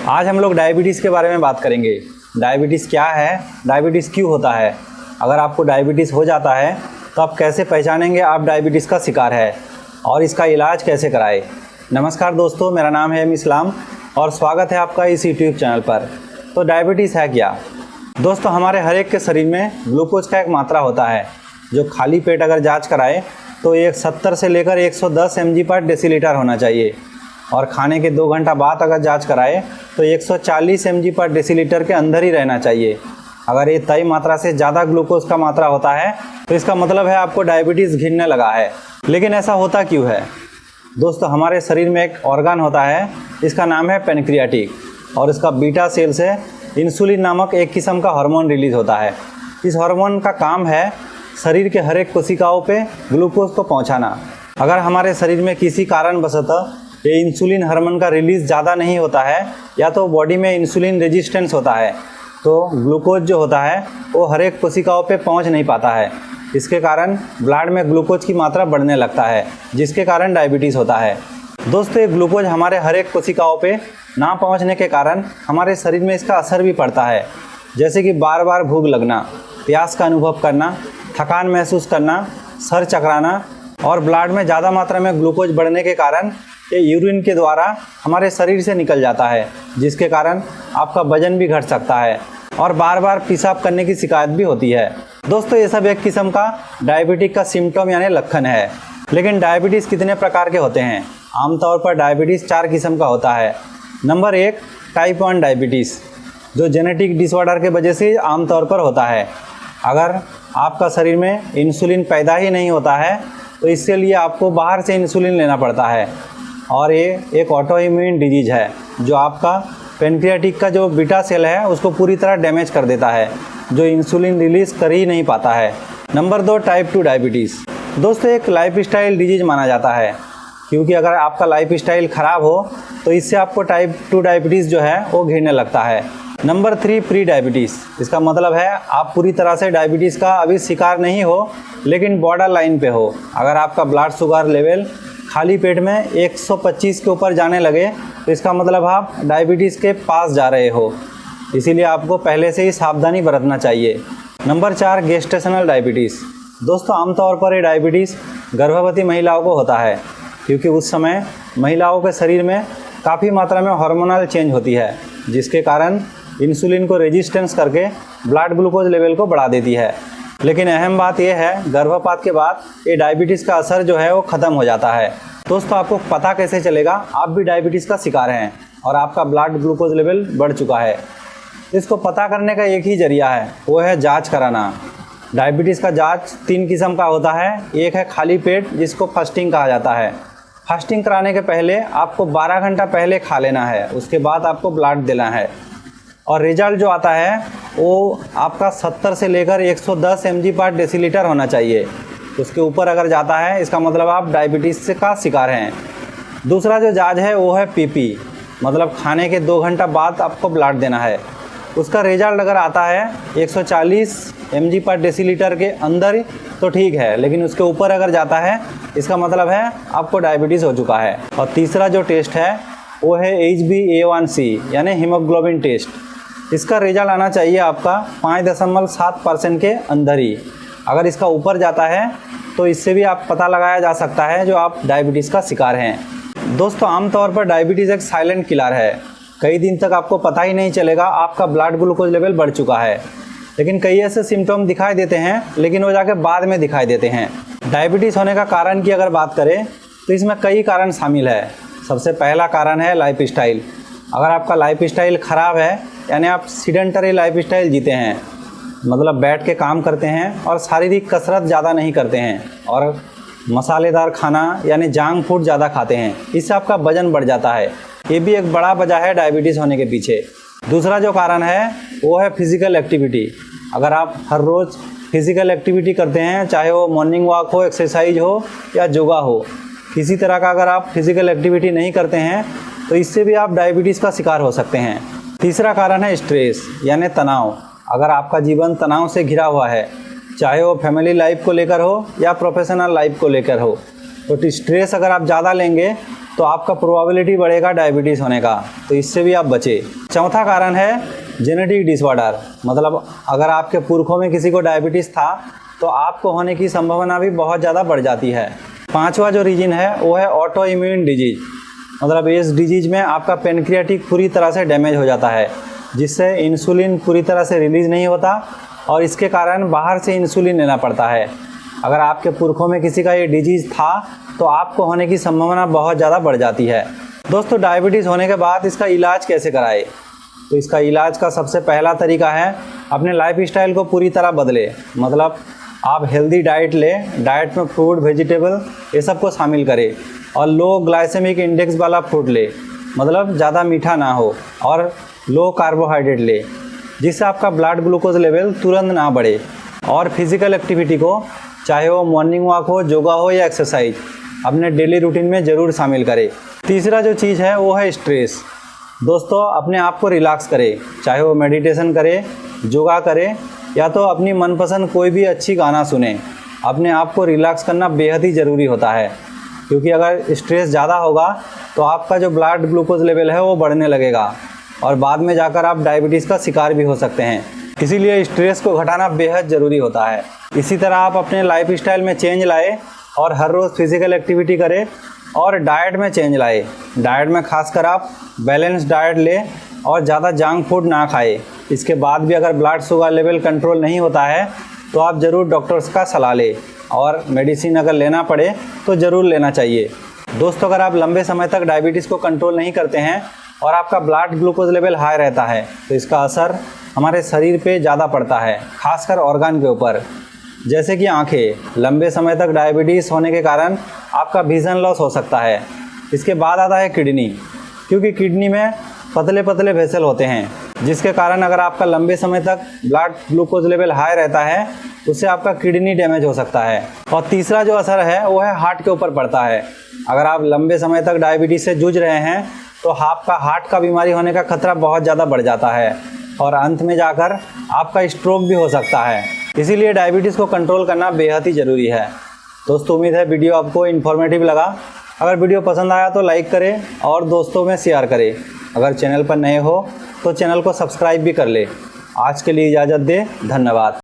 आज हम लोग डायबिटीज़ के बारे में बात करेंगे। डायबिटीज़ क्या है, डायबिटीज़ क्यों होता है, अगर आपको डायबिटीज़ हो जाता है तो आप कैसे पहचानेंगे आप डायबिटीज़ का शिकार है और इसका इलाज कैसे कराएं। नमस्कार दोस्तों, मेरा नाम है इस्लाम और स्वागत है आपका इस यूट्यूब चैनल पर। तो डायबिटीज़ है क्या दोस्तों? हमारे हर एक के शरीर में ग्लूकोज का एक मात्रा होता है जो खाली पेट अगर जांच कराए तो 70 से लेकर 110 mg/डेसीलीटर होना चाहिए और खाने के 2 घंटा बाद अगर जांच कराए तो 140 mg/डेसीलीटर के अंदर ही रहना चाहिए। अगर ये तय मात्रा से ज़्यादा ग्लूकोज का मात्रा होता है तो इसका मतलब है आपको डायबिटीज़ घिरने लगा है। लेकिन ऐसा होता क्यों है दोस्तों? हमारे शरीर में एक ऑर्गन होता है, इसका नाम है पैनक्रियाटिक और इसका बीटा सेल से इंसुलिन नामक एक किस्म का हार्मोन रिलीज होता है। इस हार्मोन का काम है शरीर के हर एक कोशिकाओं पे ग्लूकोज को पहुंचाना। अगर हमारे शरीर में किसी कारणवशतः ये इंसुलिन हार्मोन का रिलीज़ ज़्यादा नहीं होता है या तो बॉडी में इंसुलिन रेजिस्टेंस होता है तो ग्लूकोज जो होता है वो हर एक कोशिकाओं पे पहुंच नहीं पाता है। इसके कारण ब्लड में ग्लूकोज की मात्रा बढ़ने लगता है जिसके कारण डायबिटीज़ होता है। दोस्तों, ये ग्लूकोज हमारे हर एक कोशिकाओं पे ना पहुंचने के कारण हमारे शरीर में इसका असर भी पड़ता है, जैसे कि बार बार भूख लगना, प्यास का अनुभव करना, थकान महसूस करना, सर चकराना और ब्लड में ज़्यादा मात्रा में ग्लूकोज बढ़ने के कारण ये यूरिन के द्वारा हमारे शरीर से निकल जाता है जिसके कारण आपका वजन भी घट सकता है और बार बार पेशाब करने की शिकायत भी होती है। दोस्तों, ये सब एक किस्म का डायबिटीज़ का सिम्टम यानी लक्षण है। लेकिन डायबिटीज़ कितने प्रकार के होते हैं? आमतौर पर डायबिटीज़ 4 किस्म का होता है। नंबर 1, टाइप 1 डायबिटीज़, जो जेनेटिक डिसऑर्डर के वजह से आमतौर पर होता है। अगर आपका शरीर में इंसुलिन पैदा ही नहीं होता है तो इसके लिए आपको बाहर से इंसुलिन लेना पड़ता है और ये एक ऑटो इम्यून डिजीज़ है जो आपका पैनक्रियाटिक का जो बीटा सेल है उसको पूरी तरह डैमेज कर देता है, जो इंसुलिन रिलीज़ कर ही नहीं पाता है। Number 2, type 2 diabetes. दोस्तों, एक लाइफस्टाइल डिजीज़ माना जाता है क्योंकि अगर आपका लाइफस्टाइल ख़राब हो तो इससे आपको टाइप 2 डायबिटीज़ जो है वो घिरने लगता है। Number 3, pre diabetes. इसका मतलब है आप पूरी तरह से डायबिटीज़ का अभी शिकार नहीं हो लेकिन बॉर्डर लाइन पे हो। अगर आपका ब्लड शुगर लेवल खाली पेट में 125 के ऊपर जाने लगे तो इसका मतलब आप डायबिटीज़ के पास जा रहे हो, इसीलिए आपको पहले से ही सावधानी बरतना चाहिए। Number 4, gestational diabetes. दोस्तों, आमतौर पर ये डायबिटीज़ गर्भवती महिलाओं को होता है क्योंकि उस समय महिलाओं के शरीर में काफ़ी मात्रा में हार्मोनल चेंज होती है जिसके कारण इंसुलिन को रेजिस्टेंस करके ब्लड ग्लूकोज लेवल को बढ़ा देती है। लेकिन अहम बात यह है, गर्भपात के बाद ये डायबिटीज़ का असर जो है वो ख़त्म हो जाता है। दोस्तों, आपको पता कैसे चलेगा आप भी डायबिटीज़ का शिकार हैं और आपका ब्लड ग्लूकोज लेवल बढ़ चुका है? इसको पता करने का एक ही जरिया है, वो है जांच कराना। डायबिटीज़ का जांच 3 किस्म का होता है। एक है खाली पेट, जिसको फास्टिंग कहा जाता है। फास्टिंग कराने के पहले आपको 12 घंटा पहले खा लेना है, उसके बाद आपको ब्लड देना है और रिजल्ट जो आता है वो आपका 70 से लेकर 110 mg/डेसीलीटर होना चाहिए। उसके ऊपर अगर जाता है इसका मतलब आप डायबिटीज़ का शिकार हैं। दूसरा जो जांच है वो है पीपी, मतलब खाने के 2 घंटा बाद आपको ब्लड देना है। उसका रिजल्ट अगर आता है 140 mg/डेसीलीटर के अंदर तो ठीक है, लेकिन उसके ऊपर अगर जाता है इसका मतलब है आपको डायबिटीज़ हो चुका है। और तीसरा जो टेस्ट है वो है HbA1c यानी हीमोग्लोबिन टेस्ट। इसका रिजल्ट आना चाहिए आपका 5.7% के अंदर ही। अगर इसका ऊपर जाता है तो इससे भी आप पता लगाया जा सकता है जो आप डायबिटीज़ का शिकार हैं। दोस्तों, आमतौर पर डायबिटीज़ एक साइलेंट किलर है। कई दिन तक आपको पता ही नहीं चलेगा आपका ब्लड ग्लूकोज लेवल बढ़ चुका है, लेकिन कई ऐसे सिम्टम दिखाई देते हैं लेकिन वो जाके बाद में दिखाई देते हैं। डायबिटीज़ होने का कारण की अगर बात करें तो इसमें कई कारण शामिल है। सबसे पहला कारण है लाइफस्टाइल। अगर आपका लाइफस्टाइल ख़राब है यानी आप सीडेंटरी लाइफस्टाइल जीते हैं, मतलब बैठ के काम करते हैं और शारीरिक कसरत ज़्यादा नहीं करते हैं और मसालेदार खाना यानी जंक फूड ज़्यादा खाते हैं, इससे आपका वजन बढ़ जाता है। ये भी एक बड़ा वजह है डायबिटीज़ होने के पीछे। दूसरा जो कारण है वो है फिज़िकल एक्टिविटी। अगर आप हर रोज़ फिज़िकल एक्टिविटी करते हैं, चाहे वो मॉर्निंग वॉक हो, एक्सरसाइज हो या योगा हो, किसी तरह का अगर आप फिज़िकल एक्टिविटी नहीं करते हैं तो इससे भी आप डायबिटीज़ का शिकार हो सकते हैं। तीसरा कारण है स्ट्रेस यानी तनाव। अगर आपका जीवन तनाव से घिरा हुआ है, चाहे वो फैमिली लाइफ को लेकर हो या प्रोफेशनल लाइफ को लेकर हो, तो स्ट्रेस अगर आप ज़्यादा लेंगे तो आपका प्रोबेबिलिटी बढ़ेगा डायबिटीज़ होने का, तो इससे भी आप बचें। चौथा कारण है जेनेटिक डिसऑर्डर, मतलब अगर आपके पुरखों में किसी को डायबिटीज़ था तो आपको होने की संभावना भी बहुत ज़्यादा बढ़ जाती है। पांचवा जो रीजन है वो है ऑटो इम्यून डिजीज, मतलब इस डिजीज में आपका पेनक्रियाटिक पूरी तरह से डैमेज हो जाता है, जिससे इंसुलिन पूरी तरह से रिलीज़ नहीं होता और इसके कारण बाहर से इंसुलिन लेना पड़ता है। अगर आपके पुरखों में किसी का ये डिजीज़ था तो आपको होने की संभावना बहुत ज़्यादा बढ़ जाती है। दोस्तों, डायबिटीज़ होने के बाद इसका इलाज कैसे कराएं? तो इसका इलाज का सबसे पहला तरीका है अपने लाइफस्टाइल को पूरी तरह बदले, मतलब आप हेल्दी डाइट लें, डाइट में फ्रूट, वेजिटेबल ये सब को शामिल करें और लो ग्लाइसेमिक इंडेक्स वाला फूड ले, मतलब ज़्यादा मीठा ना हो, और लो कार्बोहाइड्रेट ले, जिससे आपका ब्लड ग्लूकोज लेवल तुरंत ना बढ़े। और फिज़िकल एक्टिविटी को, चाहे वो मॉर्निंग वॉक हो, योगा हो या एक्सरसाइज, अपने डेली रूटीन में ज़रूर शामिल करें। तीसरा जो चीज़ है वो है स्ट्रेस। दोस्तों, अपने आप को रिलैक्स करें, चाहे वो मेडिटेशन करें, योगा करें या तो अपनी मनपसंद कोई भी अच्छी गाना सुने। अपने आप को रिलैक्स करना बेहद ही ज़रूरी होता है, क्योंकि अगर स्ट्रेस ज़्यादा होगा तो आपका जो ब्लड ग्लूकोज लेवल है वो बढ़ने लगेगा और बाद में जाकर आप डायबिटीज़ का शिकार भी हो सकते हैं। इसीलिए स्ट्रेस को घटाना बेहद ज़रूरी होता है। इसी तरह आप अपने लाइफस्टाइल में चेंज लाए और हर रोज़ फिज़िकल एक्टिविटी करें और डाइट में चेंज लाए। डाइट में खासकर आप बैलेंस डाइट लें और ज़्यादा जंक फूड ना खाए। इसके बाद भी अगर ब्लड शुगर लेवल कंट्रोल नहीं होता है तो आप ज़रूर डॉक्टर्स का सलाह लें और मेडिसिन अगर लेना पड़े तो ज़रूर लेना चाहिए। दोस्तों, अगर आप लंबे समय तक डायबिटीज़ को कंट्रोल नहीं करते हैं और आपका ब्लड ग्लूकोज लेवल हाई रहता है तो इसका असर हमारे शरीर पे ज़्यादा पड़ता है, खासकर ऑर्गन के ऊपर, जैसे कि आँखें। लंबे समय तक डायबिटीज़ होने के कारण आपका विजन लॉस हो सकता है। इसके बाद आता है किडनी, क्योंकि किडनी में पतले पतले वेसल होते हैं, जिसके कारण अगर आपका लंबे समय तक ब्लड ग्लूकोज लेवल हाई रहता है उससे आपका किडनी डैमेज हो सकता है। और तीसरा जो असर है वो है हार्ट के ऊपर पड़ता है। अगर आप लंबे समय तक डायबिटीज़ से जूझ रहे हैं तो आपका हार्ट का बीमारी होने का खतरा बहुत ज़्यादा बढ़ जाता है और अंत में जाकर आपका स्ट्रोक भी हो सकता है। इसीलिए डायबिटीज़ को कंट्रोल करना बेहद ही ज़रूरी है। दोस्तों, उम्मीद है वीडियो आपको इन्फॉर्मेटिव लगा। अगर वीडियो पसंद आया तो लाइक करें और दोस्तों में शेयर करें। अगर चैनल पर नए हो तो चैनल को सब्सक्राइब भी कर ले। आज के लिए इजाज़त दें, धन्यवाद।